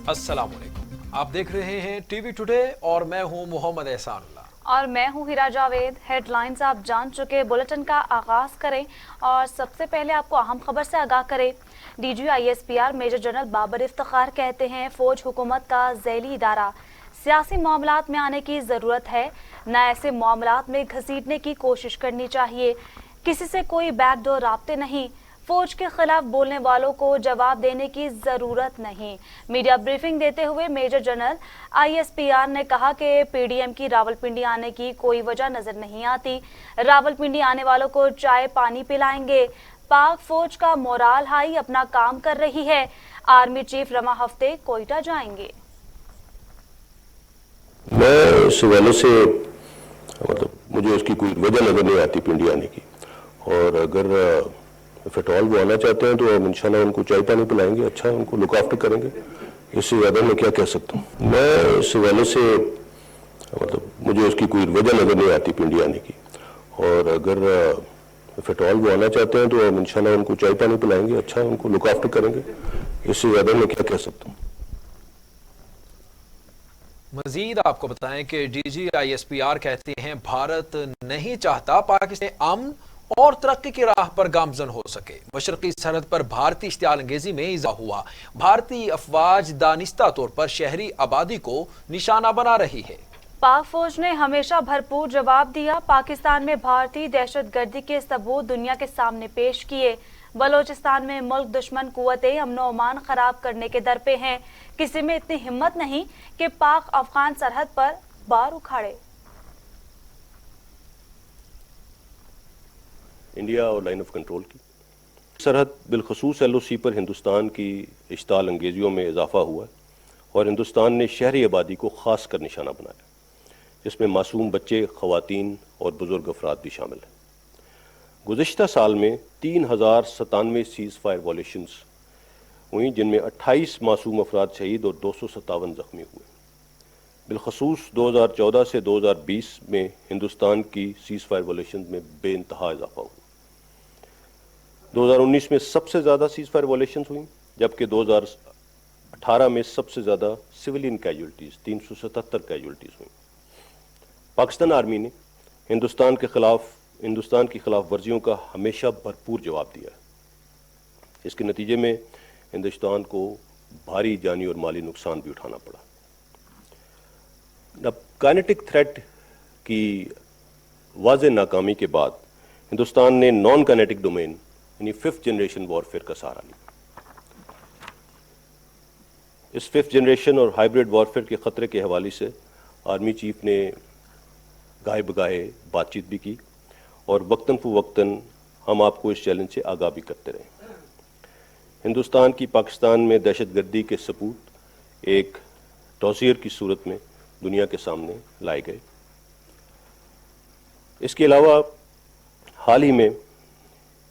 अस्सलाम वालेकुम। आप देख रहे हैं टीवी टुडे और मैं हूं मोहम्मद एहसान उल्लाह। और मैं हूं हिरा जावेद। हेडलाइंस आप जान चुके, बुलेटिन का आगाज करें और सबसे पहले आपको अहम खबर से आगाह करें। DGISPR major general Babar Iftikhar कहते हैं फौज हुकूमत का ज़ैली इदारा, सियासी मामलात में आने की ज़रूरत है, न ऐसे मामलात में घसीटने की कोशिश करनी चाहिए। किसी से कोई बैकडोर राब्ते नहीं, फौज के खिलाफ बोलने वालों को जवाब देने की जरूरत नहीं। मीडिया ब्रीफिंग देते हुए मेजर जनरल ISPR ने कहा कि PDM की रावलपिंडी आने की कोई वजह नजर नहीं आती। रावलपिंडी आने वालों को चाय पानी पिलाएंगे। पाक फौज का मोराल हाई अपना काम कर रही है। आर्मी चीफ रवा हफ्ते कोयटा जाएंगे। मैं इस हवाले से मुझे उसकी कोई वजह नजर नहीं आती पिंडी आने की, और अगर फिटॉल वो आना चाहते हैं तो हम इंशाल्लाह उनको चाय पानी पिलाएंगे, अच्छा उनको लुक आफ्टर करेंगे। इससे ज्यादा मैं क्या कह सकता हूँ। मैं इस हवाले से मुझे उसकी कोई वजह नजर नहीं आती पिंडी आने की, और अगर फिटॉल वो आना चाहते हैं तो हम इंशाल्लाह उनको चाय पानी पिलाएंगे, अच्छा उनको लुक आफ्टर करेंगे। इससे ज्यादा मैं क्या कह सकता हूँ। मजीद आपको बताएं कि DGISPR कहते हैं भारत नहीं चाहता पाकिस्तान अमन और तरक्की की राह पर गामजन हो सके। मशरकी सरहद पर भारतीय इश्तियाल अंगेजी में इज़ा हुआ। भारतीय अफवाज दानिस्ता तौर पर शहरी आबादी को निशाना बना रही है। पाक फौज ने हमेशा भरपूर जवाब दिया। पाकिस्तान में भारतीय दहशतगर्दी के सबूत दुनिया के सामने पेश किए। बलोचिस्तान में मुल्क दुश्मन कुव्वतें अमन अमान खराब करने के दर पे हैं। किसी में इतनी हिम्मत नहीं कि पाक अफगान सरहद पर बार उखाड़े। इंडिया और लाइन ऑफ कंट्रोल की सरहद बिलखसूस LOC पर हिंदुस्तान की इश्ताल अंगेजियों में इजाफा हुआ और हिंदुस्तान ने शहरी आबादी को खास कर निशाना बनाया, जिसमें मासूम बच्चे, खवातीन और बुजुर्ग अफराद भी शामिल हैं। गुज़िश्ता साल में 3097 सीज़ फायर वॉलेशंस हुई, जिनमें 28 मासूम अफराद शहीद और 257 जख्मी हुए। बिलखसूस 2014 से 2020 में हिंदुस्तान की सीज़ फायर वॉलेशन में बेइंतहा इजाफा हुआ। 2019 में सबसे ज़्यादा सीज़ फायर वॉलेशन हुई, जबकि 2018 में सबसे ज़्यादा सिविलियन कैजुअल्टीज़ 377 कैजुअल्टीज़ हुई। पाकिस्तान आर्मी ने हिंदुस्तान की खिलाफ वर्जियों का हमेशा भरपूर जवाब दिया है। इसके नतीजे में हिंदुस्तान को भारी जानी और माली नुकसान भी उठाना पड़ा। काइनेटिक थ्रेट की वाज़ेह नाकामी के बाद हिंदुस्तान ने नॉन काइनेटिक डोमेन यानी 5th जनरेशन वॉरफेयर का सहारा लिया। इस 5th जनरेशन और हाइब्रिड वॉरफेयर के खतरे के हवाले से आर्मी चीफ ने गाहे बगाहे बातचीत भी की और वक्तन फ़वक्तन हम आपको इस चैलेंज से आगाह भी करते रहे। हिंदुस्तान की पाकिस्तान में दहशतगर्दी के सबूत एक डॉसियर की सूरत में दुनिया के सामने लाए गए। इसके अलावा हाल ही में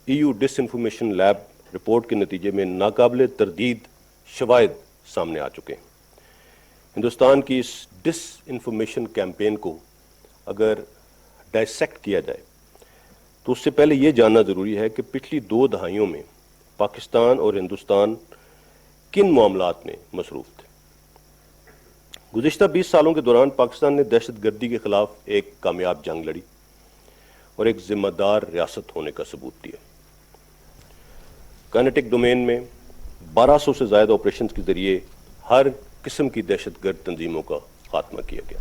EU डिसइंफॉर्मेशन लैब रिपोर्ट के नतीजे में नाकाबिले तरदीद शवाहिद सामने आ चुके हैं। हिंदुस्तान की इस डिसइंफॉर्मेशन कैंपेन को अगर डायसेक्ट किया जाए तो उससे पहले ये जानना ज़रूरी है कि पिछली 2 दहाइयों में पाकिस्तान और हिंदुस्तान किन मामलात में मसरूफ़ थे। गुज़िश्ता 20 सालों के दौरान पाकिस्तान ने दहशतगर्दी के खिलाफ एक कामयाब जंग लड़ी और एक जिम्मेदार रियासत होने का सबूत दिया। काइनेटिक डोमेन में 1200 से ज़्यादा ऑपरेशन के जरिए हर किस्म की दहशतगर्द तंजीमों का खात्मा किया गया।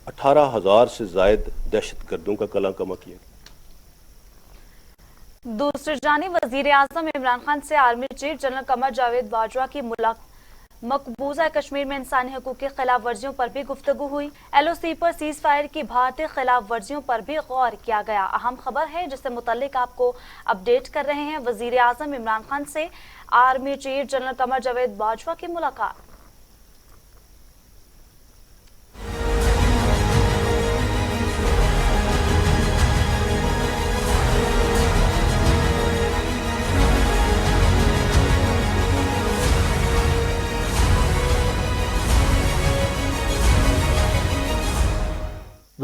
18,000 से ज़ायद दहशतगर्दों का कला कमा किया गया। दूसरी जानिब वज़ीर आज़म इमरान खान से army chief general Qamar Javed Bajwa की मुलाकात। मकबूजा कश्मीर में इंसानी हकूक़ की खिलाफ वर्जियों पर भी गुफ्तगू हुई। LOC पर सीज फायर की भारतीय खिलाफ वर्जियों पर भी गौर किया गया। अहम खबर है जिससे मुतल्लिक आपको अपडेट कर रहे हैं। वज़ीर आज़म इमरान खान से army chief general Qamar Javed Bajwa की मुलाकात।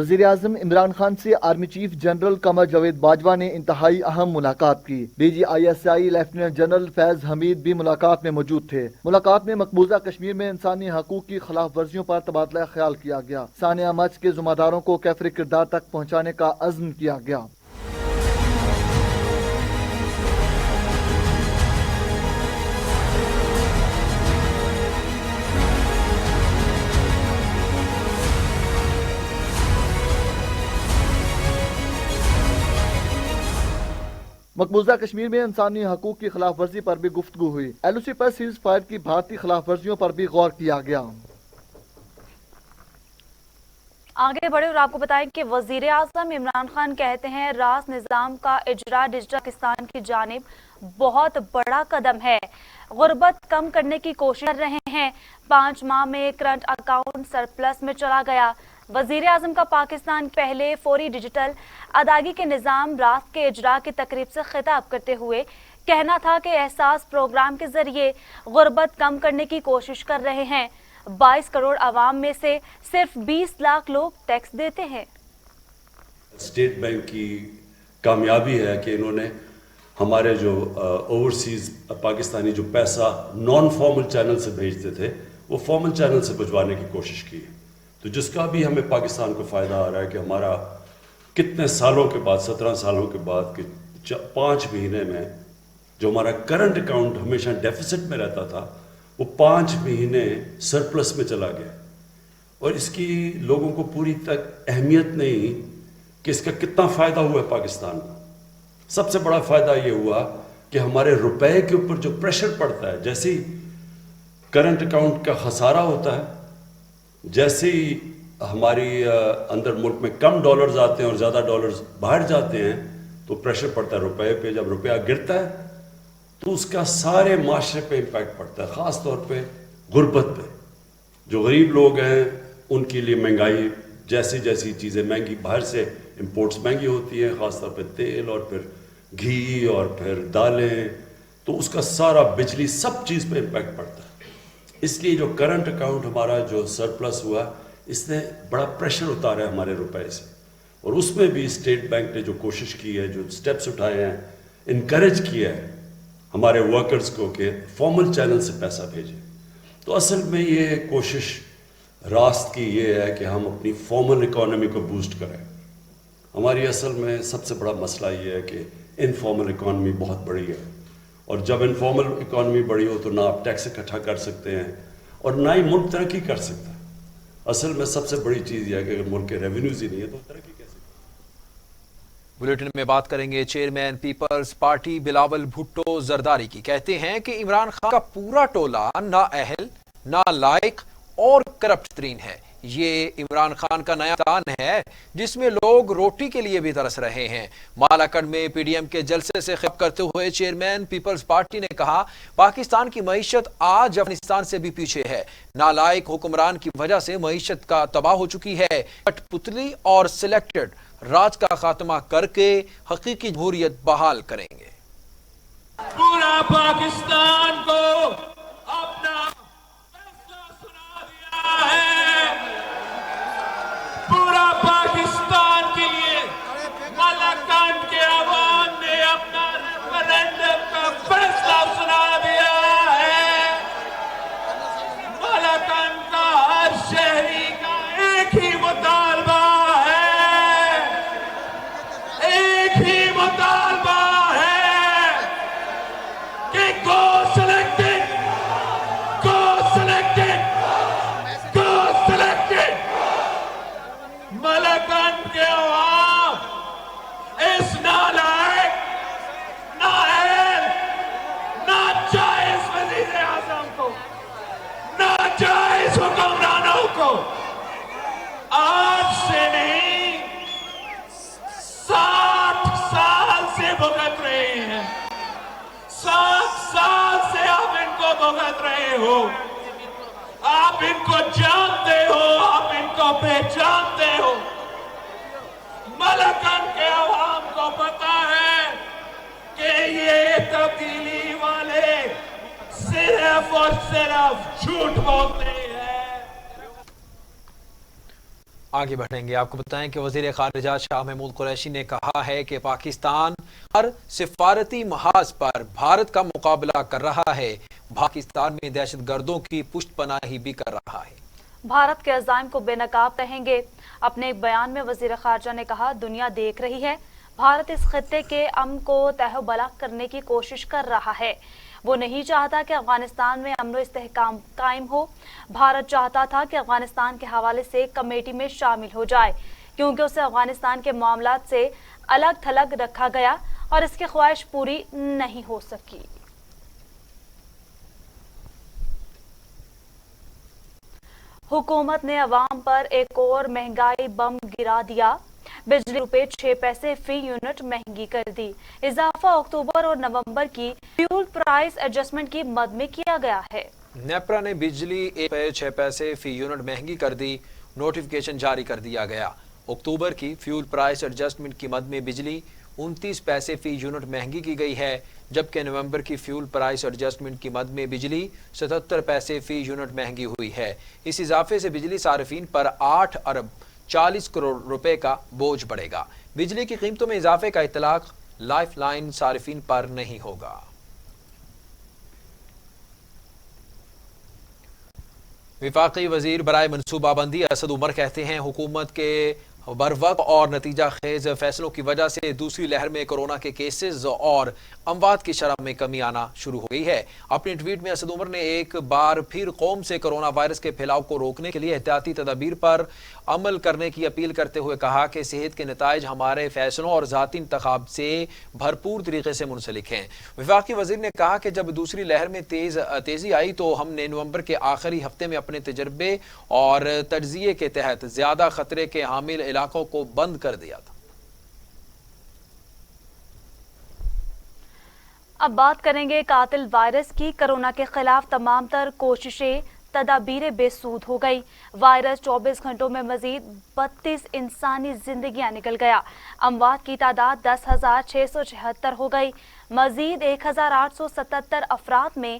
وزیر اعظم عمران خان سے army chief general Qamar Javed Bajwa نے انتہائی اہم ملاقات کی۔ DGISI لیفٹیننٹ جنرل فیض حمید بھی ملاقات میں موجود تھے۔ ملاقات میں مقبوضہ کشمیر میں انسانی حقوق کی خلاف ورزیوں پر تبادلہ خیال کیا گیا۔ ثانیہ مرچ کے ذمہ داروں کو کیفر کردار تک پہنچانے کا عزم کیا گیا۔ مقبوضہ کشمیر میں انسانی حقوق کی خلاف ورزی پر بھی گفتگو ہوئی۔ LOC پر سیز فائر کی بھارتی خلاف ورزیوں پر بھی غور کیا گیا۔ آگے بڑھے اور آپ کو بتائیں کہ وزیر اعظم عمران خان کہتے ہیں راست نظام کا اجرا ڈیجیٹل پاکستان کی جانب بہت بڑا قدم ہے، غربت کم کرنے کی کوشش کر رہے ہیں۔ 5 ماہ میں کرنٹ اکاؤنٹ سرپلس میں چلا گیا۔ وزیر اعظم کا پاکستان پہلے فوری ڈیجیٹل ادائیگی کے نظام راست کے اجرا کی تقریب سے خطاب کرتے ہوئے کہنا تھا کہ احساس پروگرام کے ذریعے غربت کم کرنے کی کوشش کر رہے ہیں۔ 22 کروڑ عوام میں سے صرف 20 لاکھ لوگ ٹیکس دیتے ہیں۔ اسٹیٹ بینک کی کامیابی ہے کہ انہوں نے ہمارے جو اوورسیز پاکستانی جو پیسہ نان فارمل چینل سے بھیجتے تھے وہ فارمل چینل سے بھجوانے کی کوشش کی، تو جس کا بھی ہمیں پاکستان کو فائدہ آ رہا ہے کہ ہمارا کتنے سالوں کے بعد 17 سالوں کے بعد کہ 5 مہینے میں جو ہمارا کرنٹ اکاؤنٹ ہمیشہ ڈیفیسٹ میں رہتا تھا وہ 5 مہینے سرپلس میں چلا گیا، اور اس کی لوگوں کو پوری تک اہمیت نہیں کہ اس کا کتنا فائدہ ہوا ہے پاکستان کو۔ سب سے بڑا فائدہ یہ ہوا کہ ہمارے روپے کے اوپر جو پریشر پڑتا ہے، جیسے ہی کرنٹ اکاؤنٹ کا خسارہ ہوتا ہے، جیسے ہی ہماری اندر ملک میں کم ڈالرز آتے ہیں اور زیادہ ڈالرز باہر جاتے ہیں تو پریشر پڑتا ہے روپے پہ۔ جب روپیہ گرتا ہے تو اس کا سارے معاشرے پہ امپیکٹ پڑتا ہے، خاص طور پہ غربت پہ۔ جو غریب لوگ ہیں ان کے لیے مہنگائی، جیسی جیسی چیزیں مہنگی، باہر سے امپورٹس مہنگی ہوتی ہیں، خاص طور پہ تیل اور پھر گھی اور پھر دالیں، تو اس کا سارا بجلی سب چیز پہ امپیکٹ پڑتا ہے۔ اس لیے جو کرنٹ اکاؤنٹ ہمارا جو سرپلس ہوا اس نے بڑا پریشر اتارا ہے ہمارے روپے سے، اور اس میں بھی اسٹیٹ بینک نے جو کوشش کی ہے، جو سٹیپس اٹھائے ہیں، انکریج کیا ہے ہمارے ورکرز کو کہ فارمل چینل سے پیسہ بھیجیں۔ تو اصل میں یہ کوشش راست کی یہ ہے کہ ہم اپنی فارمل اکانومی کو بوسٹ کریں۔ ہماری اصل میں سب سے بڑا مسئلہ یہ ہے کہ انفارمل اکانومی بہت بڑی ہے، اور جب انفارمل اکانومی بڑی ہو تو نہ آپ ٹیکس اکٹھا کر سکتے ہیں اور نہ ہی ملک ترقی کر سکتا ہے۔ اصل میں سب سے بڑی چیز یہ ہے کہ اگر ملک کے ریونیوز ہی نہیں ہے تو ترقی کیسے؟ بلیٹن میں بات کریں گے chairman Peoples Party Bilawal Bhutto Zardari کی۔ کہتے ہیں کہ عمران خان کا پورا ٹولہ نااہل، نالائق اور کرپٹ ترین ہے۔ یہ عمران خان کا نیا دان ہے جس میں لوگ روٹی کے لیے بھی ترس رہے ہیں۔ مالاکنڈ میں PDM کے جلسے سے خطاب کرتے ہوئے چیئرمین پیپلز پارٹی نے کہا پاکستان کی معیشت آج افغانستان سے بھی پیچھے ہے۔ نالائق حکمران کی وجہ سے معیشت کا تباہ ہو چکی ہے۔ کٹ پتلی اور سلیکٹڈ راج کا خاتمہ کر کے حقیقی جمہوریت بحال کریں گے۔ پورا پاکستان کو اپنا فیصلہ سنا دیا ہے۔ پورا پاکستان کے لیے مالاکنڈ کے عوام نے اپنا ریفرینڈم کا فیصلہ سنا دیا ہے۔ مالاکنڈ کا ہر شہری کا ایک ہی مطالبہ ہے، ایک ہی مطالبہ ہے کہ go selected, go selected, go selected۔ Malakand کے عوام اس نالائق، نااہل، ناجائز وزیر اعظم کو، ناجائز حکمرانوں کو آج سے نہیں 60 سال سے بھگت رہے ہیں۔ 60 سال سے آپ ان کو بھگت رہے ہو، آپ ان کو جانتے ہو، آپ ان کو پہچانتے ہو۔ مالاکنڈ کے عوام کو پتا ہے کہ یہ تبدیلی والے صرف اور صرف جھوٹ بولتے ہیں۔ آگے بڑھیں گے. آپ کو بتائیں کہ وزیر خارجہ شاہ محمود قریشی نے کہا ہے کہ پاکستان ہر سفارتی محاذ پر بھارت کا مقابلہ کر رہا ہے. پاکستان میں دہشت گردوں کی پشت پناہی بھی کر رہا ہے. بھارت کے عزائم کو بے نقاب کہیں گے. اپنے ایک بیان میں وزیر خارجہ نے کہا دنیا دیکھ رہی ہے، بھارت اس خطے کے امن کو تہو بلا کرنے کی کوشش کر رہا ہے. وہ نہیں چاہتا کہ افغانستان میں امن و استحکام قائم ہو. بھارت چاہتا تھا کہ افغانستان کے حوالے سے کمیٹی میں شامل ہو جائے، کیونکہ اسے افغانستان کے معاملات سے الگ تھلگ رکھا گیا اور اس کی خواہش پوری نہیں ہو سکی. حکومت نے عوام پر ایک اور مہنگائی بم گرا دیا. بجلی روپے 6 پیسے فی یونٹ مہنگی کر دی. اضافہ اکتوبر اور نومبر کی فیول پرائس ایڈجسٹمنٹ کی مد میں کیا گیا ہے. نیپرا نے بجلی 6 پیسے فی یونٹ مہنگی کر دی. نوٹیفیکیشن جاری کر دیا گیا. اکتوبر کی فیول پرائس ایڈجسٹمنٹ کی مد میں بجلی 29 پیسے فی یونٹ مہنگی کی گئی ہے، جبکہ نومبر کی فیول پرائس ایڈجسٹمنٹ کی مد میں بجلی 77 پیسے فی یونٹ مہنگی ہوئی ہے. اس اضافے سے بجلی صارفین پر 8 ارب 40 کروڑ روپے کا بوجھ پڑے گا. بجلی کی قیمتوں میں اضافے کا اطلاق لائف لائن صارفین پر نہیں ہوگا. وفاقی وزیر برائے منصوبہ بندی اسد عمر کہتے ہیں حکومت کے بروقت اور نتیجہ خیز فیصلوں کی وجہ سے دوسری لہر میں کورونا کے کیسز اور اموات کی شرح میں کمی آنا شروع ہو گئی ہے. اپنے ٹویٹ میں اسد عمر نے ایک بار پھر قوم سے کورونا وائرس کے پھیلاؤ کو روکنے کے لیے احتیاطی تدابیر پر عمل کرنے کی اپیل کرتے ہوئے کہا کہ صحت کے نتائج ہمارے فیصلوں اور ذاتی انتخاب سے بھرپور طریقے سے منسلک ہیں. وفاقی وزیر نے کہا کہ جب دوسری لہر میں تیزی آئی تو ہم نے نومبر کے آخری ہفتے میں اپنے تجربے اور تجزیے کے تحت زیادہ خطرے کے حامل علاقوں کو بند کر دیا تھا. اب بات کریں گے قاتل وائرس کی. کرونا کے خلاف تمام تر کوششیں تدابیریں بے سود ہو گئی. وائرس 24 گھنٹوں میں مزید 32 انسانی زندگیاں نکل گیا. اموات کی تعداد 10,676 ہو گئی. مزید 1,877 افراد میں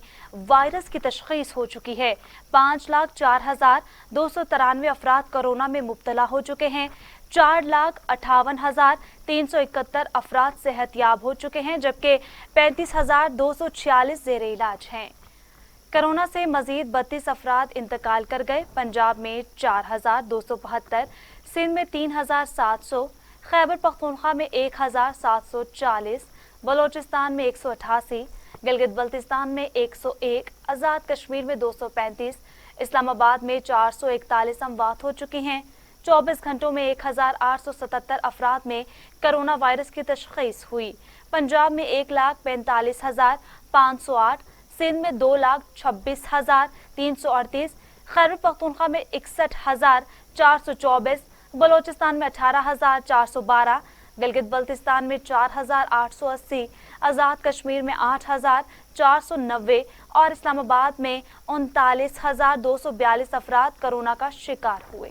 وائرس کی تشخیص ہو چکی ہے. 5,04,293 افراد کورونا میں مبتلا ہو چکے ہیں. 4,58,371 افراد صحت یاب ہو چکے ہیں، جبکہ 35,246 زیر علاج ہیں. کورونا سے مزید 32 افراد انتقال کر گئے. پنجاب میں 4,272، سندھ میں 3,700، خیبر پختونخوا میں 1,740، بلوچستان میں 188، گلگت بلتستان میں 101، آزاد کشمیر میں 235، اسلام آباد میں 441 اموات ہو چکی ہیں. 24 گھنٹوں میں 1,877 افراد میں کرونا وائرس کی تشخیص ہوئی. پنجاب میں 1,45,508، سندھ میں 2,26,338، خیبر پختونخوا میں 61,424، بلوچستان میں 18,412، گلگت بلتستان میں 4,880، آزاد کشمیر میں 8,490 اور اسلام آباد میں 39,242 افراد کورونا کا شکار ہوئے.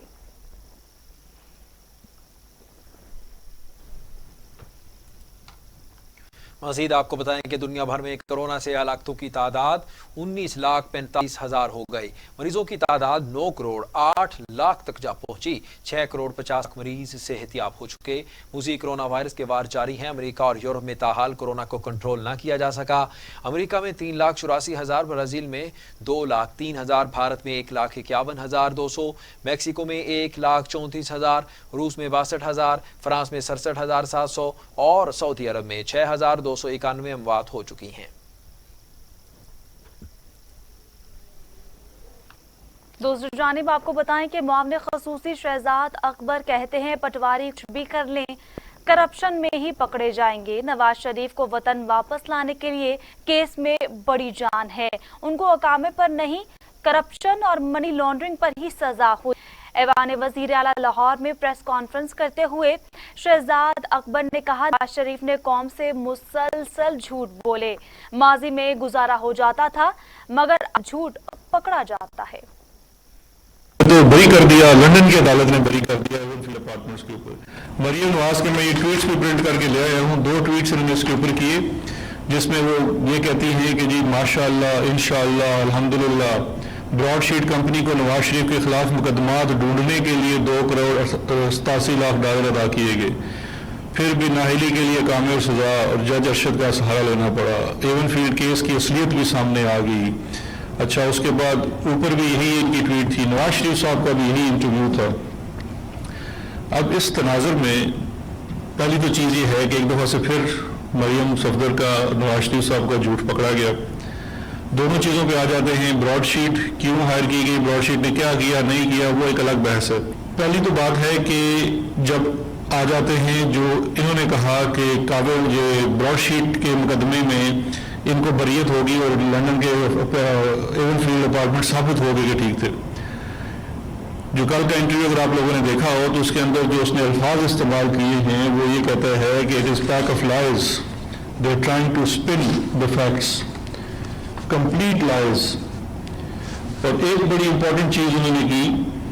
مزید آپ کو بتائیں کہ دنیا بھر میں کورونا سے ہلاکتوں کی تعداد 19,45,000 ہو گئی. مریضوں کی تعداد 9,08,00,000 تک جا پہنچی. 6,50,00,000 مریض صحت یاب ہو چکے. مزید کورونا وائرس کے وار جاری ہیں. امریکہ اور یورپ میں تاحال کورونا کو کنٹرول نہ کیا جا سکا. امریکہ میں 3,84,000، برازیل میں 2,03,000، بھارت میں 1,51,200، میکسیکو میں 1,34,000، روس میں 62,000، فرانس میں 67,700 اور سعودی عرب میں 6,291 اموات ہو چکی ہیں. دوسری جانب آپ کو بتائیں کہ معاون خصوصی شہزاد اکبر کہتے ہیں پٹواری کچھ بھی کر لیں کرپشن میں ہی پکڑے جائیں گے. نواز شریف کو وطن واپس لانے کے لیے کیس میں بڑی جان ہے. ان کو اقامے پر نہیں، کرپشن اور منی لانڈرنگ پر ہی سزا ہوئی. ایوان وزیر اعلیٰ لاہور میں پریس کانفرنس کرتے ہوئے شہزاد اکبر نے کہا نواز شریف نے قوم سے مسلسل جھوٹ بولے. ماضی میں گزارا ہو جاتا تھا مگر اب جھوٹ پکڑا جاتا ہے. تو بری کر دیا، لندن کی عدالت نے بری کر دیا ایونفیلڈ اپارٹمنٹس کے اوپر. مریم نواز کے میں یہ ٹویٹس بھی پرنٹ کر کے لے آیا ہوں. 2 ٹویٹس انہوں نے اس کے اوپر کیے جس میں وہ یہ کہتی ہیں کہ جی ماشاء اللہ، انشاء اللہ، الحمدللہ، براڈ شیٹ کمپنی کو نواز شریف کے خلاف مقدمات ڈھونڈنے کے لیے $2.87 ادا کیے گئے، پھر بھی نااہلی کے لیے کامل سزا اور جج ارشد کا سہارا لینا پڑا۔ ایون فیلڈ کیس کی اصلیت بھی سامنے آ گئی۔ اچھا، اس کے بعد اوپر بھی یہی ان کی ٹویٹ تھی، نواز شریف صاحب کا بھی یہی انٹرویو تھا۔ اب اس تناظر میں پہلی تو چیز یہ ہے کہ ایک دفعہ سے پھر مریم صفدر کا نواز شریف صاحب کا جھوٹ پکڑا گیا۔ دونوں چیزوں پہ آ جاتے ہیں، براڈ شیٹ کیوں ہائر کی گئی، براڈ شیٹ نے کیا کیا نہیں کیا، وہ ایک الگ بحث ہے۔ پہلی تو بات ہے کہ جب آ جاتے ہیں جو انہوں نے کہا کہ کابل یہ براڈ شیٹ کے مقدمے میں ان کو بریت ہوگی اور لندن کے ایون فیلڈ اپارٹمنٹ ثابت ہو گئے کہ ٹھیک تھے۔ جو کل کا انٹرویو اگر آپ لوگوں نے دیکھا ہو تو اس کے اندر جو اس نے الفاظ استعمال کیے ہیں وہ یہ کہتا ہے کہ it is pack of lies, they are trying to spin the facts, complete lies. اور ایک بڑی امپورٹنٹ چیز انہوں نے کی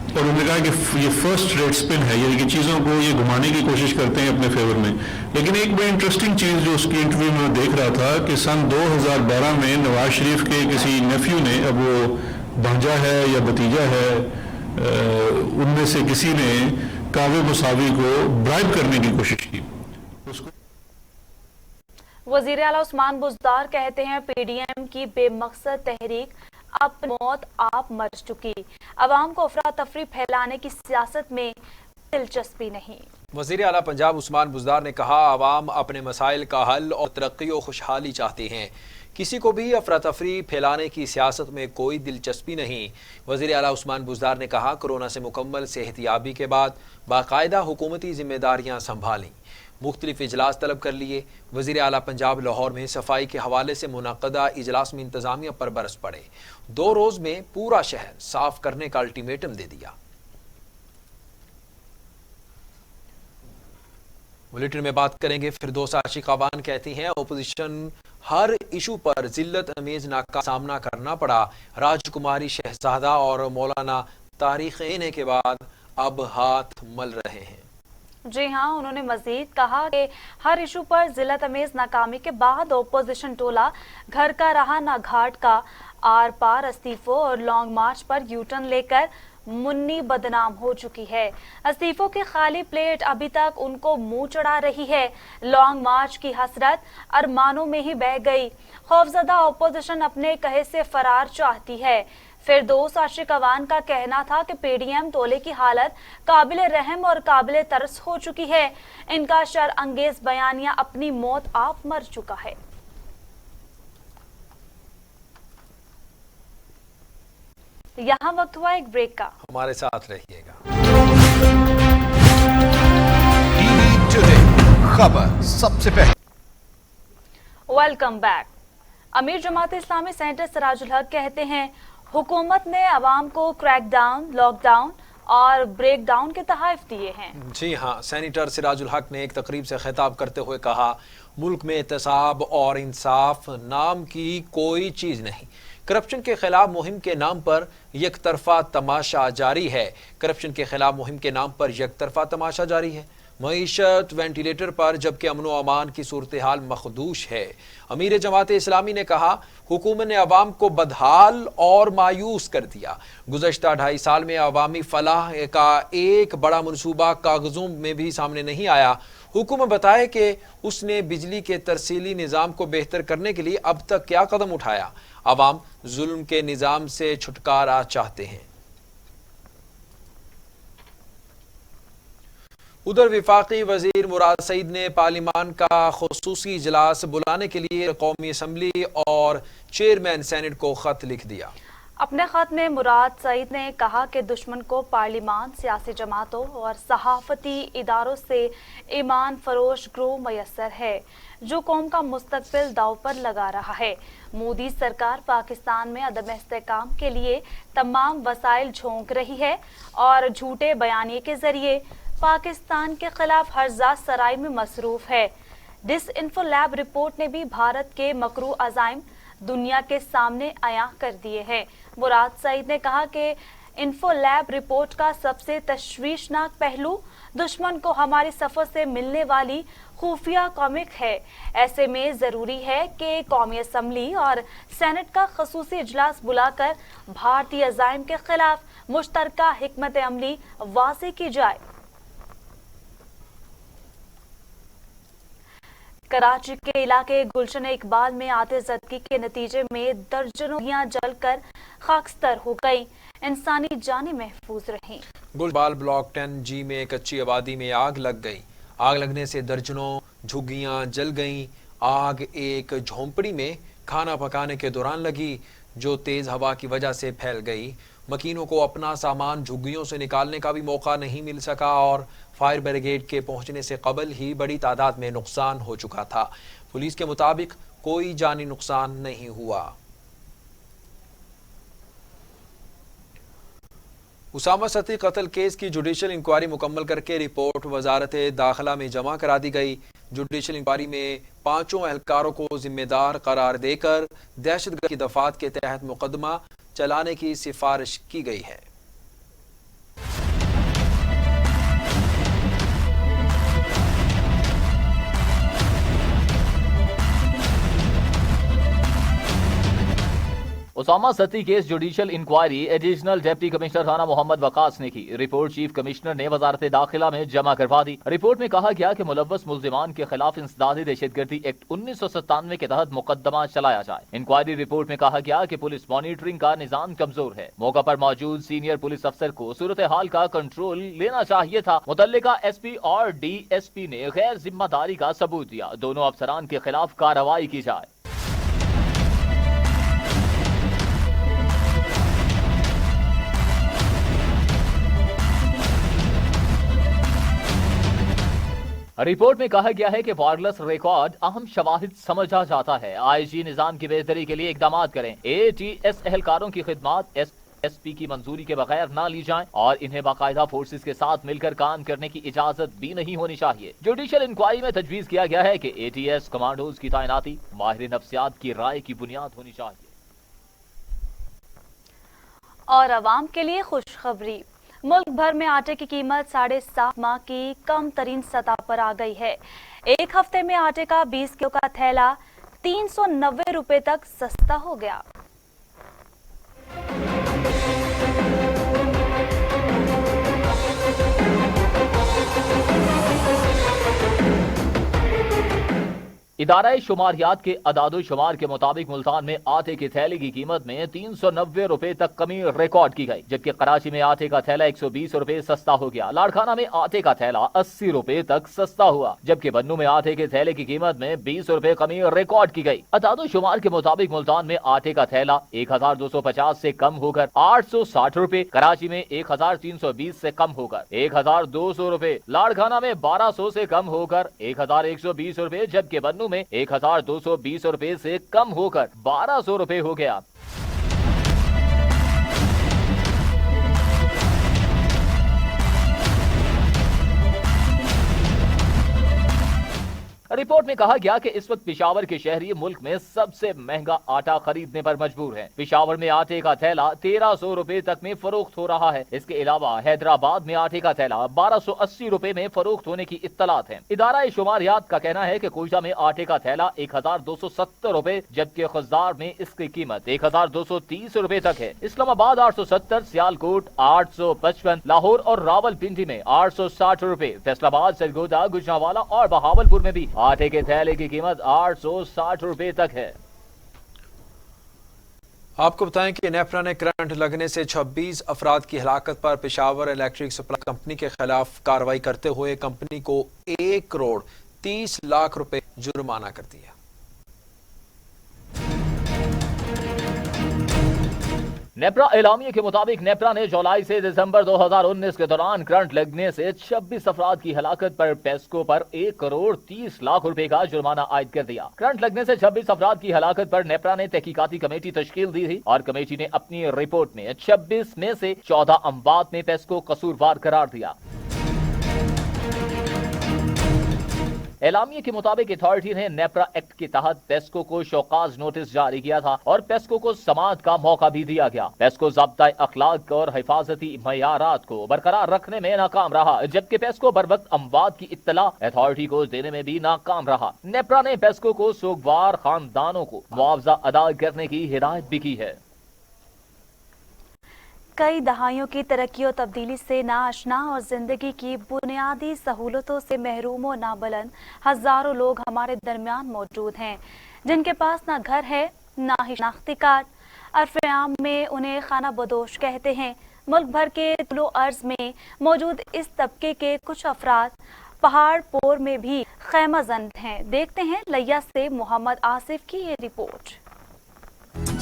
اور انہوں نے کہا کہ یہ فرسٹ ریٹ اسپن ہے، یعنی کہ چیزوں کو یہ گھمانے کی کوشش کرتے ہیں اپنے فیور میں۔ لیکن ایک بڑی انٹرسٹنگ چیز جو اس کی انٹرویو میں دیکھ رہا تھا کہ سن 2012 میں نواز شریف کے کسی نیفیو نے، اب وہ بھانجا ہے یا بھتیجا ہے، ان میں سے کسی نے کاوے مساوی کو برائب کرنے کی کوشش کی۔ وزیر اعلیٰ عثمان بزدار کہتے ہیں پی ڈی ایم کی بے مقصد تحریک اپنی موت آپ مر چکی، عوام کو افراتفری پھیلانے کی سیاست میں دلچسپی نہیں۔ وزیر اعلیٰ پنجاب عثمان بزدار نے کہا عوام اپنے مسائل کا حل اور ترقی و خوشحالی چاہتے ہیں، کسی کو بھی افراتفری پھیلانے کی سیاست میں کوئی دلچسپی نہیں۔ وزیر اعلیٰ عثمان بزدار نے کہا کورونا سے مکمل صحت یابی کے بعد باقاعدہ حکومتی ذمہ داریاں سنبھالیں، مختلف اجلاس طلب کر لیے۔ وزیر اعلیٰ پنجاب لاہور میں صفائی کے حوالے سے منعقدہ اجلاس میں انتظامیہ پر برس پڑے، 2 روز میں پورا شہر صاف کرنے کا الٹیمیٹم دے دیا۔ بلیٹن میں بات کریں گے فردوس عاشق آبان کہتی ہیں اپوزیشن ہر ایشو پر ذلت امیز ناکامی کا سامنا کرنا پڑا، راج کماری شہزادہ اور مولانا تاریخ لینے کے بعد اب ہاتھ مل رہے ہیں۔ جی ہاں، انہوں نے مزید کہا کہ ہر ایشو پر ذلت امیز ناکامی کے بعد اپوزیشن ٹولہ گھر کا رہا نہ گھاٹ کا، آر پار استعفوں اور long march per you turn لے کر منی بدنام ہو چکی ہے۔ استعفوں کی خالی پلیٹ ابھی تک ان کو منہ چڑھا رہی ہے، لانگ مارچ کی حسرت ارمانوں میں ہی بہہ گئی۔ خوفزدہ اپوزیشن اپنے کہے سے فرار چاہتی ہے۔ فردوس عاشق آبان کا کہنا تھا کہ پی ڈی ایم ٹولے کی حالت قابل رحم اور قابل ترس ہو چکی ہے، ان کا شر انگیز بیانیہ اپنی موت آپ مر چکا ہے۔ یہاں وقت ہوا ایک بریک کا، ہمارے ساتھ رہیے گا۔ خبر سب سے پہلے۔ Welcome back. امیر جماعت اسلامی سینٹر سراج الحق کہتے ہیں حکومت نے عوام کو کریک ڈاؤن، لاک ڈاؤن اور بریک ڈاؤن کے تحائف دیے ہیں۔ جی ہاں، سینیٹر سراج الحق نے ایک تقریب سے خطاب کرتے ہوئے کہا ملک میں احتساب اور انصاف نام کی کوئی چیز نہیں، کرپشن کے خلاف مہم کے نام پر یک طرفہ تماشا جاری ہے، کرپشن کے خلاف مہم کے نام پر یک طرفہ تماشا جاری ہے، معیشت وینٹیلیٹر پر جبکہ امن و امان کی صورتحال مخدوش ہے۔ امیر جماعت اسلامی نے کہا حکومت نے عوام کو بدحال اور مایوس کر دیا، گزشتہ 2.5 سال میں عوامی فلاح کا ایک بڑا منصوبہ کاغذوں میں بھی سامنے نہیں آیا۔ حکومت بتائے کہ اس نے بجلی کے ترسیلی نظام کو بہتر کرنے کے لیے اب تک کیا قدم اٹھایا، عوام ظلم کے نظام سے چھٹکارا چاہتے ہیں۔ ادھر وفاقی وزیر مراد سعید نے پارلیمان کا خصوصی اجلاس بلانے کے لیے قومی اسمبلی اور چیئرمین سینٹ کو خط لکھ دیا۔ اپنے خط میں مراد سعید نے کہا کہ دشمن کو پارلیمان، سیاسی جماعتوں اور صحافتی اداروں سے ایمان فروش گروہ میسر ہے جو قوم کا مستقبل داؤ پر لگا رہا ہے۔ مودی سرکار پاکستان میں عدم استحکام کے لیے تمام وسائل جھونک رہی ہے اور جھوٹے بیانیے کے ذریعے پاکستان کے خلاف ہرزہ سرائی میں مصروف ہے۔ ڈس انفو لیب رپورٹ نے بھی بھارت کے مکروہ عزائم دنیا کے سامنے عیاں کر دیے ہیں۔ مراد سعید نے کہا کہ انفو لیب رپورٹ کا سب سے تشویشناک پہلو दुश्मन को हमारी सफर से मिलने वाली खुफिया कॉमिक है। ऐसे में जरूरी है कि कौमी असम्बली और सेनेट का खसूसी इजलास बुलाकर भारतीय अज़ाइम के खिलाफ मुश्तरका हिकमत अमली वाज़ेह की जाए। कराची के इलाके गुलशन इकबाल में आतिशबाजी के नतीजे में दर्जनों गाड़ियां जलकर खाकस्तर हो गई, इंसानी जानें महफूज रहीं। गुलबाल ब्लॉक 10G में कच्ची आबादी में आग लग गई। आग लगने से दर्जनों झुग्गियां जल गईं। आग एक झोंपड़ी में खाना पकाने के दौरान लगी, जो तेज हवा की वजह से फैल गई। मकीनों को अपना सामान झुग्गियों से निकालने का भी मौका नहीं मिल सका और फायर ब्रिगेड के पहुंचने से कबल ही बड़ी तादाद में नुकसान हो चुका था। पुलिस के मुताबिक कोई जानी नुकसान नहीं हुआ। उसामा सती कत्ल केस की जुडिशल इंक्वायरी मुकम्मल करके रिपोर्ट वजारत दाखिला में जमा करा दी गई। जुडिशल इंक्वायरी में 5 एहलकारों को जिम्मेदार करार देकर दहशतगर्द की दफात के तहत मुकदमा चलाने की सिफारिश की गई है। Usama Satti case judicial inquiry additional deputy commissioner थाना मोहम्मद वकास ने की। रिपोर्ट चीफ कमिश्नर ने वजारत दाखिला में जमा करवा दी। रिपोर्ट में कहा गया कि मुलव्वस मुल्जिमान के खिलाफ इंसदादी दहशतगर्दी एक्ट 1997 के तहत मुकदमा चलाया जाए। इंक्वायरी रिपोर्ट में कहा गया कि पुलिस मॉनिटरिंग का निजाम कमजोर है। मौका पर मौजूद सीनियर पुलिस अफसर को सूरत हाल का कंट्रोल लेना चाहिए था। मुतल्लिका SP और DSP ने गैर जिम्मेदारी का सबूत दिया। दोनों अफसरान के खिलाफ कार्रवाई की जाए। रिपोर्ट में कहा गया है कि वायरलेस रिकॉर्ड अहम शवाहिद समझा जाता है। IG निजाम की बेहतरी के लिए इकदाम करें। ATS एहलकारों की खिदमात SP की मंजूरी के बगैर ना ली जाएं और इन्हें बाकायदा फोर्सेस के साथ मिलकर काम करने की इजाजत भी नहीं होनी चाहिए। जुडिशल इंक्वायरी में तजवीज किया गया है कि ATS कमांडोज की तैनाती माहिर नफ्सियात की राय की बुनियाद होनी चाहिए। और अवाम के लिए खुशखबरी, मुल्क भर में आटे की कीमत 7.5 माह की कम तरीन सतह पर आ गई है। एक हफ्ते में आटे का 20 किलो का थैला 390 रुपए तक सस्ता हो गया। इदारा शुमारियात के अदादो शुमार के मुताबिक मुल्तान में आटे के थैले की कीमत में 390 रुपए तक कमी रिकॉर्ड की गई, जबकि कराची में आटे का थैला 120 रुपए सस्ता हो गया। लाड़खाना में आटे का थैला 80 रुपए तक सस्ता हुआ, जबकि बन्नू में आटे के थैले की कीमत में 20 रुपए कमी रिकॉर्ड की गई। अदादो शुमार के मुताबिक मुल्तान में आटे का थैला 1250 से कम होकर 860 रुपए, कराची में 1320 से कम होकर 1200 रुपए, लाड़खाना में 1200 से कम होकर 1120 रुपए, जबकि बन्नू में 1220 रुपए से कम होकर 1200 रुपए हो गया। रिपोर्ट में कहा गया कि इस वक्त पिशावर के शहरी मुल्क में सबसे महंगा आटा खरीदने पर मजबूर हैं। पिशावर में आटे का थैला 1300 रुपए तक में फरोख्त हो रहा है। इसके अलावा हैदराबाद में आटे का थैला 1280 रुपए में फरोख्त होने की इत्तलात है। इदारा शुमारियात का कहना है कि कोयटा में आटे का थैला 1270 रुपए, जबकि खुजदार में इसकी कीमत 1230 रुपए तक है। इस्लामाबाद 870, सियालकोट 855, लाहौर और रावलपिंडी में 860 रुपए, फैसलाबाद, सरगोदा, गुजरांवाला और बहावलपुर में भी आटे के थैले की कीमत 860 रुपए तक है। आपको बताएं कि नेफ्रा ने करंट लगने से 26 अफराद की हलाकत पर पेशावर इलेक्ट्रिक सप्लाई कंपनी के खिलाफ कार्रवाई करते हुए कंपनी को 1 करोड़ 30 लाख रुपए जुर्माना कर दिया। नेप्रा एलामिया के मुताबिक नेप्रा ने जुलाई से दिसंबर 2019 के दौरान करंट लगने से 26 अफराद की हलाकत पर पेस्को पर 1 करोड़ 30 लाख रुपए का जुर्माना आयद कर दिया। करंट लगने से 26 अफराद की हलाकत पर नेप्रा ने तहकीकाती कमेटी तश्कील दी थी और कमेटी ने अपनी रिपोर्ट में 26 में से 14 अमवात में पेस्को कसूरवार करार दिया। एलामिया के मुताबिक अथॉरिटी ने नेपरा एक्ट के तहत पेस्को को शौकाज नोटिस जारी किया था और पेस्को को समाअत का मौका भी दिया गया। पेस्को ज़ाब्ता अखलाक और हिफाजती मयारात को बरकरार रखने में नाकाम रहा, जबकि पेस्को बरवक्त अमवात की इत्तला अथॉरिटी को देने में भी नाकाम रहा। नेपरा ने पेस्को को सोगवार खानदानों को मुआवजा अदा करने की हिदायत भी की है। कई दहाइयों की तरक्की और तब्दीली से नाआशना और जिंदगी की बुनियादी सहूलतों से महरूम और नाबलंद हजारों लोग हमारे दरमियान मौजूद हैं, जिनके पास ना घर है ना ही शनाख्ती कार्ड। अरफ़े आम में उन्हें खाना बदोश कहते हैं। मुल्क भर के तुलो अर्ज में मौजूद इस तबके के कुछ अफराद पहाड़ पोर में भी खैमाजन हैं। देखते हैं लिया से मोहम्मद आसिफ की ये रिपोर्ट।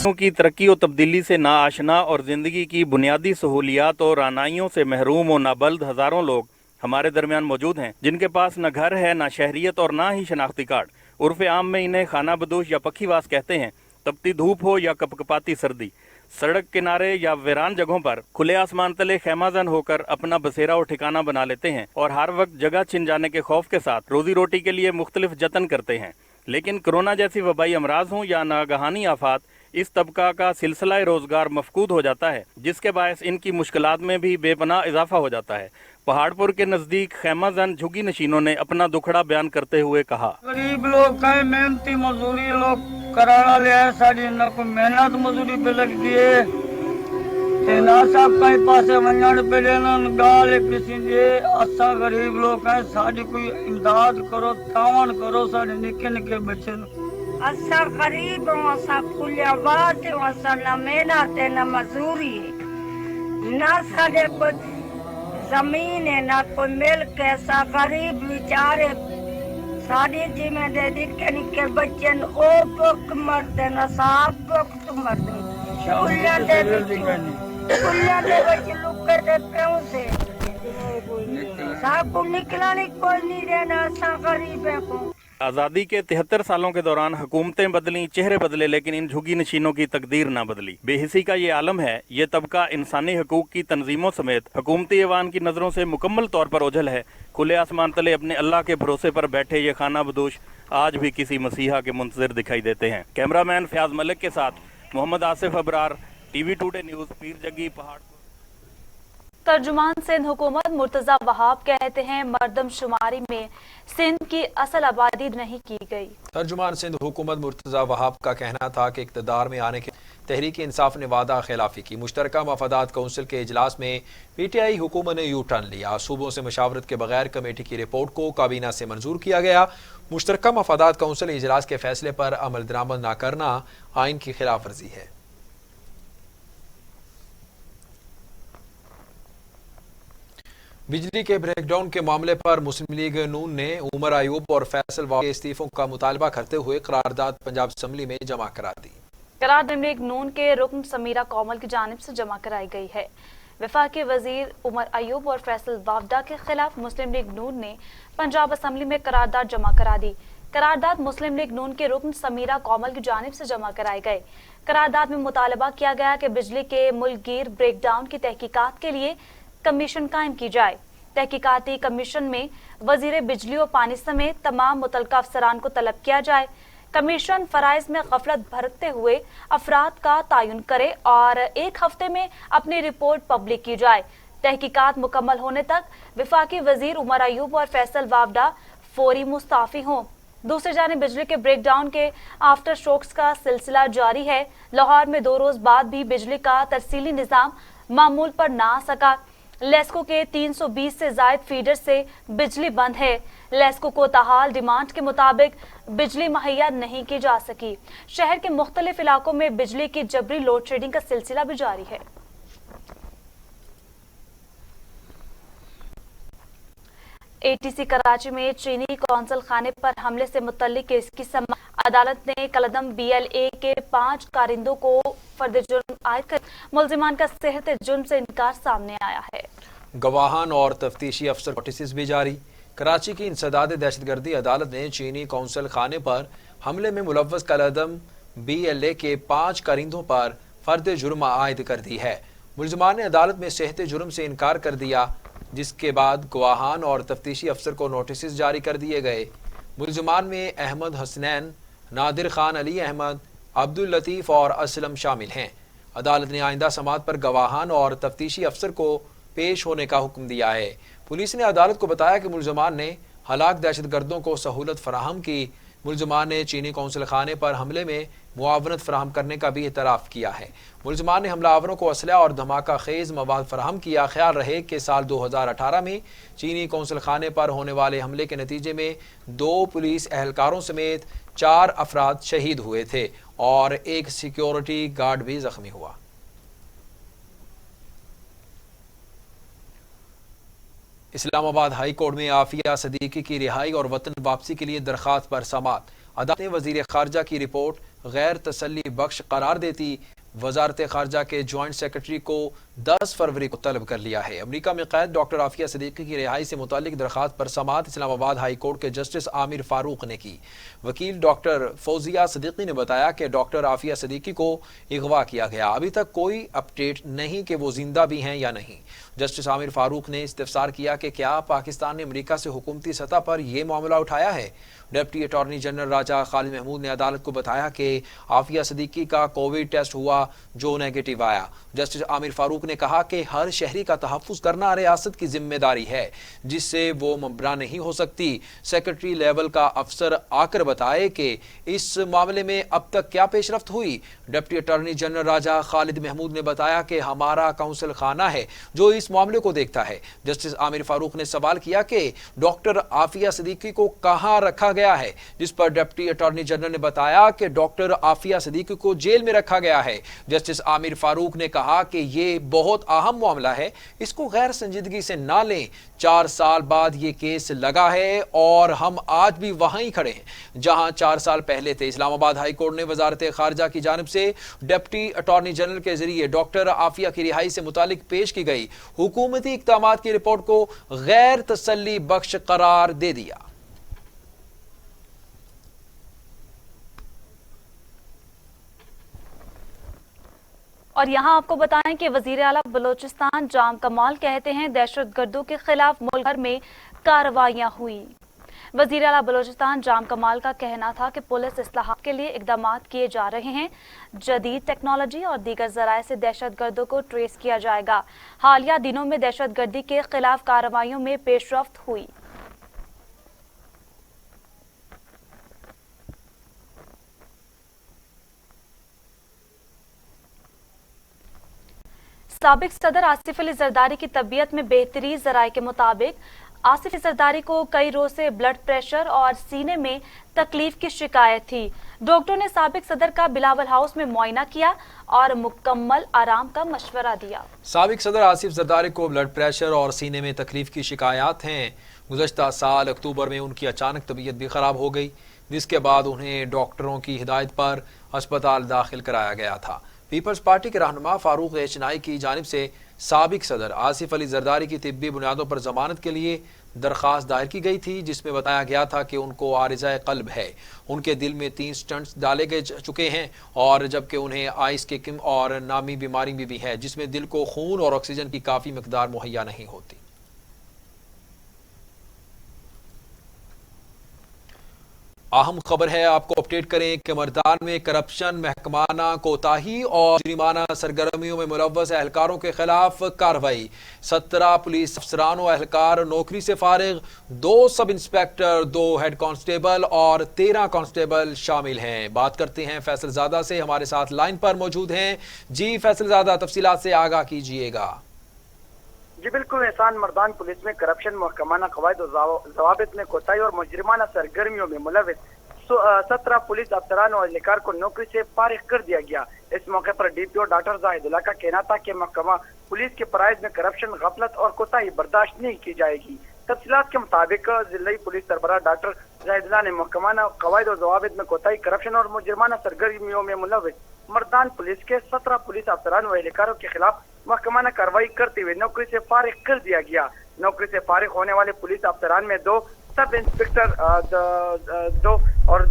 की तरक्की और तब्दीली से नाआशना और ज़िंदगी की बुनियादी सहूलियात और रानाइयों से महरूम और नाबल्द हज़ारों लोग हमारे दरमियान मौजूद हैं, जिनके पास न घर है, ना शहरियत और ना ही शनाख्ती कार्ड। उर्फ़ आम में इन्हें खाना बदोश या पखीवास कहते हैं। तपती धूप हो या कपकपाती सर्दी, सड़क किनारे या वीरान जगहों पर खुले आसमान तले खैमाजन होकर अपना बसेरा और ठिकाना बना लेते हैं और हर वक्त जगह छिन जाने के खौफ के साथ रोजी रोटी के लिए मुख्तलिफ जतन करते हैं। लेकिन कोरोना जैसी वबाई अमराज हों या नागहानी आफात, इस तबका का सिलसिला रोजगार मफकूद हो जाता है, जिसके बायस इनकी मुश्किलात में भी बेपनाह इजाफा हो जाता है। पहाड़पुर के नजदीक खैमाजन झुग्गी नशीनों ने अपना दुखड़ा बयान करते हुए कहा, गरीब लोग कई मेहनती मजदूरी लोग कराना ले साड़ी न को मेहनत मजदूरी पे लग गए ना सब कई पासे वंजन पे लेना गाल किसी दे। असा गरीब लोग हैं, साड़ी कोई इमदाद करो, तावन करो, साढ़े निके निके बच्चे असा गरीब हूँ, असा कुलियाबाद हूँ, असा न मेहनत है न मजदूरी है, ना साढ़े कुछ जमीन है ना कोई मिल्क है। सा गरीब बेचारे साड़ी जिम्मे दे निके निके बच्चे ओ पुक मरते न साफ पुक तो मरते कुलिया दे बच्चे लुके दे प्यों से साफ को निकलाने कोई नहीं रहना। असा गरीब है को आज़ादी के 73 सालों के दौरान हुकूमतें बदली, चेहरे बदले, लेकिन इन झुग्गी नशीनों की तकदीर ना बदली। बेहिसी का ये आलम है। ये तबका इंसानी हकूक की तंजीमों समेत हुकूमती ऐवान की नज़रों से मुकम्मल तौर पर ओझल है। खुले आसमान तले अपने अल्लाह के भरोसे पर बैठे ये खाना बदोश आज भी किसी मसीहा के मुंतज़िर दिखाई देते हैं। कैमरामैन फयाज मलिक के साथ Mohammad Asif Abrar, TV today news, Pir Jaggi, पहाड़। तर्जुमान सिंध हुकूमत मुर्तज़ा वहाब कहते हैं मरदमशुमारी में सिंध की असल आबादी नहीं की गई। तर्जुमान सिंध हुकूमत मुर्तज़ा वहाब का कहना था कि इक़्तिदार में आने के तहरीक इंसाफ ने वादा खिलाफी की। मुश्तरका मफादात कौंसिल के इजलास में PTI हुकूमत ने यू टर्न लिया। सूबों से मशावरत के बगैर कमेटी की रिपोर्ट को काबीना से मंजूर किया गया। मुश्तरका मफादात कौंसिल इजलास के फैसले पर अमल दरामद न करना आइन की खिलाफ वर्जी है। बिजली के ब्रेकडाउन के मामले पर मुस्लिम लीग नून ने उमर अयूब और फैसल वाक़ के इस्तीफों का मुतालबा करते हुए करारदाद पंजाब असम्बली में जमा करा दी। करारदाद लीग नून के रुकन समीरा कोमल की जानिब से जमा कराई गई है। वफाकी वजीर उमर अयूब और फैसल वावडा के खिलाफ मुस्लिम लीग नून ने पंजाब असम्बली में करारदाद जमा करा दी। करारदाद मुस्लिम लीग नून के रुकन समीरा कोमल की जानिब से जमा कराए गए। करारदाद में मुतालबा किया गया कि बिजली के मुल्कगीर ब्रेकडाउन की तहकीकात के लिए कमीशन कायम की जाए। तहकीकाती कमीशन में वजीर बिजली और पानी समेत तमाम मुतलका अफसरान को तलब किया जाए। कमीशन फराइज में गफलत बरतते हुए अफराद का तयन करे और 1 हफ्ते में अपनी रिपोर्ट पब्लिक की जाए। तहकीकात मुकम्मल होने तक वफाकी वजीर उमर अयूब और फैसल वावडा फौरी मुस्ताफी हों। दूसरी जानिब बिजली के ब्रेकडाउन के आफ्टर शॉक्स का सिलसिला जारी है। लाहौर में 2 रोज बाद भी बिजली का तरसीली निज़ाम मामूल पर ना आ सका। लेस्को के 320 से जायद फीडर से बिजली बंद है। लेस्को को ताहाल डिमांड के मुताबिक बिजली मुहैया नहीं की जा सकी। शहर के मुख्तलिफ इलाकों में बिजली की जबरी लोड शेडिंग का सिलसिला भी जारी है। ATC कराची में चीनी कौंसल खाने पर हमले से मुतल्लिक केस की समाअत अदालत ने कलदम BLA के 5 कारिंदों को फर्द जुर्म आयद कर मुल्जिमान का सेहत जुर्म से इनकार सामने आया है। गवाहान और तफ्तीशी अफसर नोटिस भी जारी। कराची की इंसदाद दहशतगर्दी अदालत ने चीनी कौंसल खाने पर हमले में मुलव्वस कलदम BLA के 5 कारिंदों पर फर्द जुर्म आयद कर दी है। मुल्जिमान ने अदालत में सेहत जुर्म से इनकार कर दिया, जिसके बाद गवाहान और तफ्तीशी अफसर को नोटिस जारी कर दिए गए। मुलजमान में अहमद हसनैन, नादिर खान, अली अहमद, अब्दुल लतीफ़ और असलम शामिल हैं। अदालत ने आइंदा समाअत पर गवाहान और तफ्तीशी अफसर को पेश होने का हुक्म दिया है। पुलिस ने अदालत को बताया कि मुलजमान ने हलाक दहशतगर्दों को सहूलत फराहम की। मुलजमान ने चीनी कौंसल खाने पर हमले में मुआवनत फराहम करने का भी एतराफ़ किया है। मुलजमान ने हमलावरों को असलहा और धमाका खेज मवाद फराहम किया। ख्याल रहे कि साल 2018 में चीनी कौंसल खाने पर होने वाले हमले के नतीजे में 2 पुलिस एहलकारों समेत 4 अफराद शहीद हुए थे और एक सिक्योरिटी गार्ड भी जख्मी हुआ। इस्लामाबाद हाई कोर्ट में आफिया सदीकी की रिहाई और वतन वापसी के लिए दरख्वास्त पर समाअत। अदालत ने वजीर खारजा की रिपोर्ट गैर तसल्ली बख्श करार देती वजारत खारजा के ज्वाइंट सेक्रेटरी को 10 फरवरी को तलब कर लिया है। अमेरिका में कैद डॉक्टर आफिया सदीकी की रिहाई से मुतालिक दरख्वास्त पर समाअत इस्लामाबाद हाई कोर्ट के जस्टिस आमिर फारूक ने की। वकील डॉक्टर फौजिया सदीकी ने बताया कि डॉक्टर आफिया सदीकी को अगवा किया गया। अभी तक कोई अपडेट नहीं कि वो जिंदा भी हैं या नहीं। जस्टिस आमिर फारूक ने इस्तफसार किया कि क्या पाकिस्तान ने अमेरिका से हुकूमती सतह पर यह मामला उठाया है। डिप्टी अटॉर्नी जनरल राजा खालिद महमूद ने अदालत को बताया कि आफिया सदीकी का कोविड टेस्ट हुआ जो नेगेटिव आया। जस्टिस आमिर फारूक ने कहा कि हर शहरी का तहफ़्फ़ुज़ करना रियासत की जिम्मेदारी है जिससे वो मुबरा नहीं हो सकती। सेक्रेटरी लेवल का अफसर आकर बताए कि इस मामले में अब तक क्या पेशरफ्त हुई। डिप्टी अटॉर्नी जनरल राजा खालिद महमूद ने बताया कि हमारा काउंसिल खाना है जो इस मामले को देखता है। जस्टिस आमिर फारूक ने सवाल किया कि डॉक्टर आफिया सदीकी को कहां रखा गया है, जिस पर डिप्टी अटॉर्नी जनरल ने बताया कि डॉक्टर आफिया सदीकी को जेल में रखा गया है। जस्टिस आमिर फारूक ने कहा कि ये बहुत अहम मामला है, इसको गैर संजीदगी से ना लें। 4 साल बाद ये केस लगा है और हम आज भी वहीं खड़े हैं जहां 4 साल पहले थे। इस्लामाबाद हाई कोर्ट ने वजारत खारजा की जानिब से डिप्टी अटॉर्नी जनरल के जरिए डॉक्टर आफिया की रिहाई से मुतालिक पेश की गई हुकूमती इक़दामात की रिपोर्ट को गैर तसल्ली बख्श करार दे दिया। और यहाँ आपको बताएं कि वजीर आला बलोचिस्तान जाम कमाल कहते हैं दहशतगर्दों के खिलाफ मुल्क भर में कार्रवाइयाँ हुई। वजीर आला बलोचिस्तान जाम कमाल का कहना था कि पुलिस इस्लाहात के लिए इक़दामात किए जा रहे हैं। जदीद टेक्नोलॉजी और दीगर ज़राए से दहशतगर्दों को ट्रेस किया जाएगा। हालिया दिनों में दहशतगर्दी के खिलाफ कार्रवाइयों में पेशरफ्त हुई। साबिक सदर आसिफ अली जरदारी की तबीयत में बेहतरी। ज़राए के मुताबिक आसिफ अली जरदारी को कई रोज से ब्लड प्रेशर और सीने में तकलीफ की शिकायत थी। डॉक्टर ने साबिक सदर का बिलावल हाउस में मुआयना किया और मुकम्मल आराम का मशवरा दिया। साबिक सदर आसिफ जरदारी को ब्लड प्रेशर और सीने में तकलीफ की शिकायत हैं। गुज़श्ता साल अक्टूबर में उनकी अचानक तबीयत भी खराब हो गई, जिसके बाद उन्हें डॉक्टरों की हिदायत पर अस्पताल दाखिल कराया गया था। पीपल्स पार्टी के रहनुमा फारूक एचनाई की जानिब से साबिक सदर आसिफ अली जरदारी की तिब्बी बुनियादों पर जमानत के लिए दरख्वास्त दायर की गई थी, जिसमें बताया गया था कि उनको आरिज़ाए क़ल्ब है। उनके दिल में 3 स्टंट्स डाले गए चुके हैं और जबकि उन्हें आइस किम और नामी बीमारी भी है जिसमें दिल को खून और ऑक्सीजन की काफ़ी मकदार मुहैया नहीं होती। अहम खबर है, आपको अपडेट करें कि मर्दान में करप्शन, महकमाना कोताही और जुर्माना सरगर्मियों में मुलव्वस एहलकारों के खिलाफ कार्रवाई। 17 पुलिस अफसरान और एहलकार नौकरी से फारिग, 2 सब इंस्पेक्टर, 2 हेड कांस्टेबल और 13 कांस्टेबल शामिल हैं। बात करते हैं फैसल ज़ादा से, हमारे साथ लाइन पर मौजूद हैं। जी फैसल ज़ादा, तफसीलात से आगाह कीजिएगा। जी बिल्कुल एहसान, मर्दान पुलिस में करप्शन, महकमाना कवायद और ज़वाबित में कोताही और मुजरिमाना सरगर्मियों में मुलव्वस 17 पुलिस अफसरान और एहलकार को नौकरी से फारिग कर दिया गया। इस मौके पर डीपीओ डॉक्टर जाहिदुल्लाह का कहना था कि महकमा पुलिस के फराइज में करप्शन, गफलत और कोताही बर्दाश्त नहीं की जाएगी। तफसीलात के मुताबिक जिला पुलिस सरबराह डॉक्टर जाहिदुल्लाह ने महकमाना कवायद और ज़वाबित में कोताही, करप्शन और मुजरिमाना सरगर्मियों में मुलव्वस मर्दान पुलिस के 17 पुलिस अफसरान और एहलकारों के खिलाफ महकमाना कार्रवाई करते हुए नौकरी से फारिग कर दिया गया। नौकरी से फारिग होने वाले पुलिस अफसरान में 2 सब इंस्पेक्टर,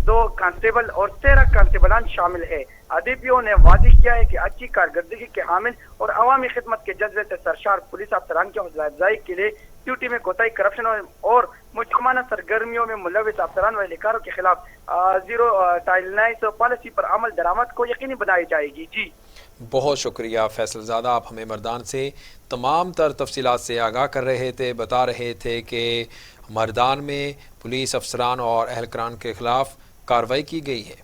2 कांस्टेबल और 13 कांस्टेबलान शामिल है। डीपीओ ने वाज़ेह किया है कि अच्छी कारकर्दगी के हामिल और अवामी खिदमत के जज्बे से सरशार पुलिस अफसरान की हौसला अफजाई के लिए ड्यूटी में कोताही, करप्शन और मुजरिमाना सरगर्मियों में मुलविस अफसरान व एहलकारों के खिलाफ जीरो टॉलरेंस पॉलिसी पर अमल दरामद को यकीनी बनाई जाएगी। जी बहुत शुक्रिया फैसलज़ादा, आप हमें मर्दान से तमाम तर तफसीलात से आगाह कर रहे थे, बता रहे थे कि मर्दान में पुलिस अफसरान और एहलकारान के खिलाफ कार्रवाई की गई है।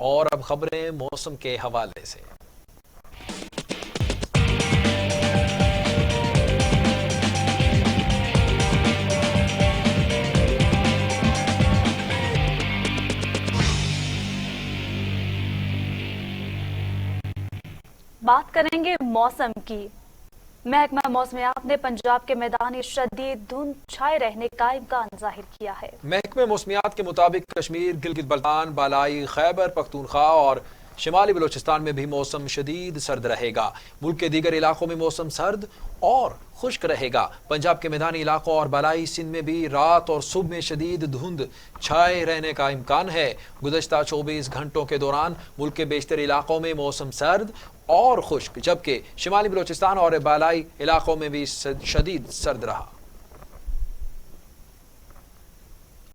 और अब खबरें मौसम के हवाले से। बात करेंगे मौसम की। महकमा मौसमियात ने पंजाब के मैदानी शदीद धुंध छाए रहने का इम्कान जाहिर किया है। महकमे मौसमियात के मुताबिक कश्मीर, गिलगित बल्तान, बालाई खैबर पख्तूनख्वा और शिमाली बलोचिस्तान में भी मौसम शदीद सर्द रहेगा। मुल्क के दीगर इलाकों में मौसम सर्द और खुश्क रहेगा। पंजाब के मैदानी इलाकों और बालाई सिंध में भी रात और सुबह में शदीद धुंध छाए रहने का इम्कान है। गुज़श्ता 24 घंटों के दौरान मुल्क के बेशतर इलाकों में मौसम सर्द और खुश्क, जबकि शिमाली बलोचिस्तान और बालाई इलाकों में भी शदीद सर्द रहा।